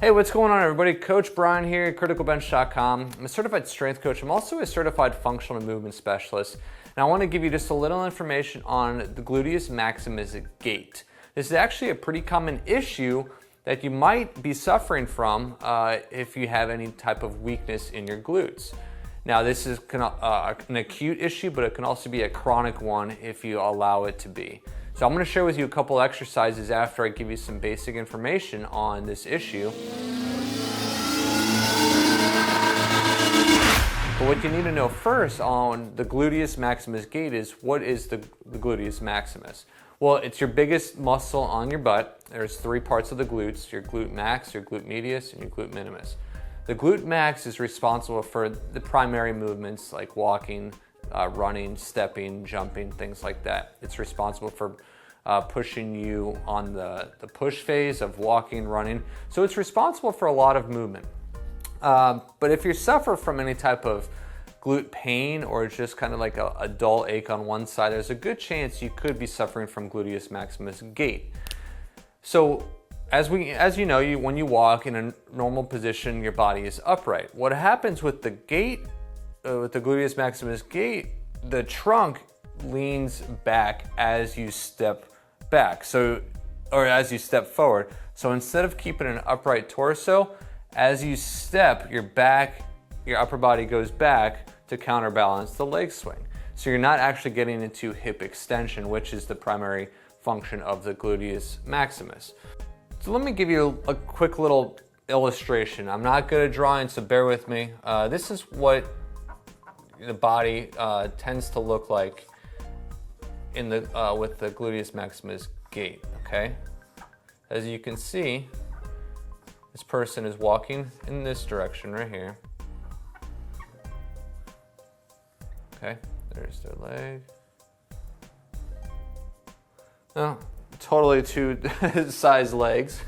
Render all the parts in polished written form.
Hey, what's going on, everybody? Coach Brian here at Criticalbench.com. I'm a certified strength coach. I'm also a certified functional movement specialist. And I want to give you just a little information on the Gluteus Maximus Gait. This is actually a pretty common issue that you might be suffering from if you have any type of weakness in your glutes. Now, this is an acute issue, but it can also be a chronic one if you allow it to be. So I'm going to share with you a couple exercises after I give you some basic information on this issue. But what you need to know first on the Gluteus Maximus Gait is, what is the Gluteus Maximus? Well, it's your biggest muscle on your butt. There's three parts of the glutes: your glute max, your glute medius, and your glute minimus. The glute max is responsible for the primary movements like walking, running, stepping, jumping, things like that. It's responsible for pushing you on the push phase of walking, running. So it's responsible for a lot of movement. But if you suffer from any type of glute pain or just kind of like a dull ache on one side, there's a good chance you could be suffering from Gluteus Maximus Gait. So as you know, when you walk in a normal position, your body is upright. What happens with the gait, with the Gluteus Maximus Gait, the trunk leans back as you step back, or as you step forward. So instead of keeping an upright torso, as you step, your upper body goes back to counterbalance the leg swing. So you're not actually getting into hip extension, which is the primary function of the Gluteus Maximus. So let me give you a quick little illustration. I'm not good at drawing, so bear with me. This is what the body tends to look like with the Gluteus Maximus Gait, okay? As you can see, this person is walking in this direction right here. Okay, there's their leg. Oh, totally two size legs.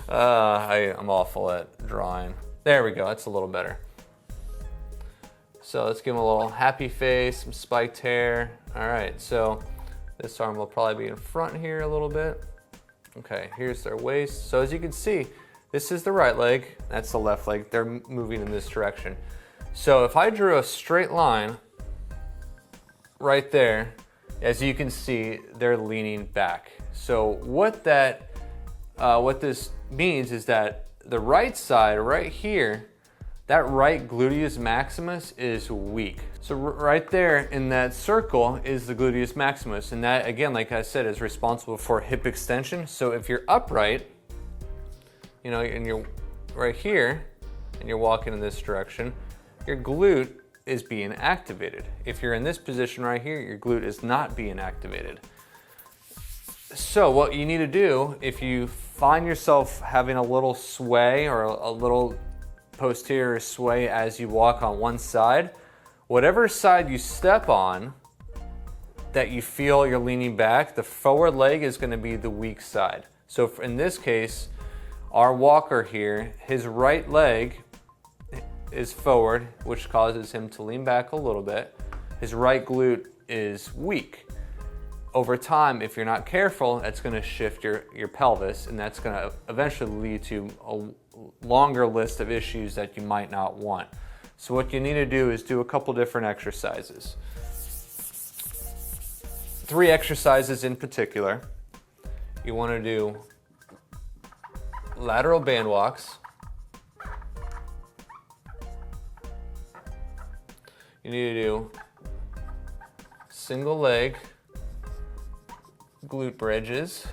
I'm awful at drawing. There we go, that's a little better. So let's give them a little happy face, some spiked hair. All right, so this arm will probably be in front here a little bit. Okay, here's their waist. So as you can see, this is the right leg, that's the left leg. They're moving in this direction. So if I drew a straight line right there, as you can see, they're leaning back. So what this means is that the right side, right here, that right gluteus maximus is weak. So right there in that circle is the gluteus maximus. And that, again, like I said, is responsible for hip extension. So if you're upright, you know, and you're right here, and you're walking in this direction, your glute is being activated. If you're in this position right here, your glute is not being activated. So what you need to do, if you find yourself having a little sway or a little posterior sway as you walk on one side, whatever side you step on that you feel you're leaning back, the forward leg is going to be the weak side. So in this case, our walker here, his right leg is forward, which causes him to lean back a little bit. His right glute is weak. Over time, if you're not careful, that's going to shift your pelvis, and that's going to eventually lead to a longer list of issues that you might not want. So what you need to do is do a couple different exercises. 3 exercises in particular. You want to do lateral band walks. You need to do single leg glute bridges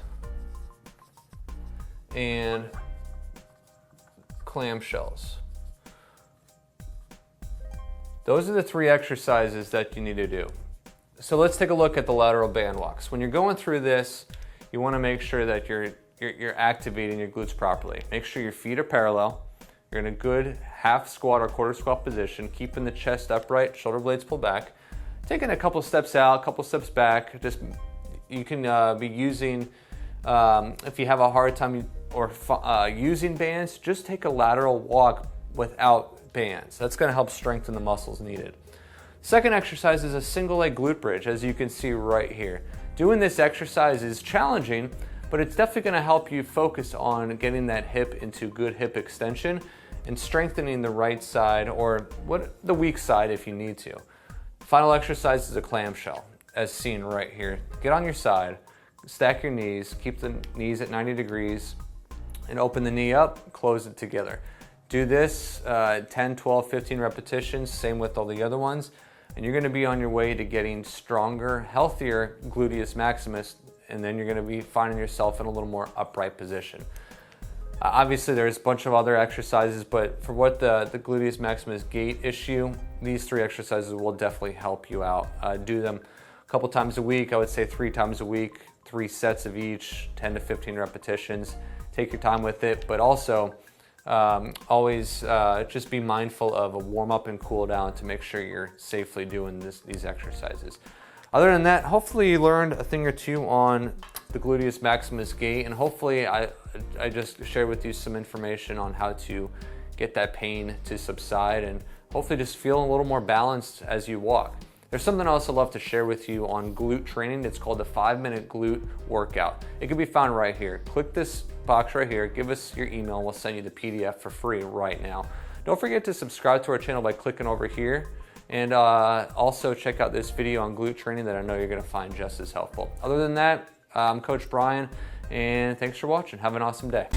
and clamshells. Those are the 3 exercises that you need to do. So let's take a look at the lateral band walks. When you're going through this, you want to make sure that you're activating your glutes properly. Make sure your feet are parallel. You're in a good half squat or quarter squat position, keeping the chest upright, shoulder blades pulled back. Taking a couple steps out, a couple steps back. You can be using, if you have a hard time using bands, just take a lateral walk without bands. That's going to help strengthen the muscles needed. Second exercise is a single leg glute bridge, as you can see right here. Doing this exercise is challenging, but it's definitely gonna help you focus on getting that hip into good hip extension and strengthening the right side or the weak side if you need to. Final exercise is a clamshell, as seen right here. Get on your side, stack your knees, keep the knees at 90 degrees, and open the knee up, close it together. Do this 10, 12, 15 repetitions, same with all the other ones, and you're gonna be on your way to getting stronger, healthier gluteus maximus, and then you're gonna be finding yourself in a little more upright position. Obviously there's a bunch of other exercises, but for what the gluteus maximus gait issue, these 3 exercises will definitely help you out. Do them a couple times a week. I would say 3 times a week, 3 sets of each, 10 to 15 repetitions. Take your time with it, but also always just be mindful of a warm up and cool down to make sure you're safely doing these exercises. Other than that, hopefully you learned a thing or two on the gluteus maximus gait, and hopefully I just shared with you some information on how to get that pain to subside and hopefully just feel a little more balanced as you walk. There's something else I'd love to share with you on glute training. It's called the 5-minute glute workout. It can be found right here. Click this box right here, give us your email, and we'll send you the PDF for free right now. Don't forget to subscribe to our channel by clicking over here, and also check out this video on glute training that I know you're gonna find just as helpful. Other than that, I'm Coach Brian, and thanks for watching. Have an awesome day.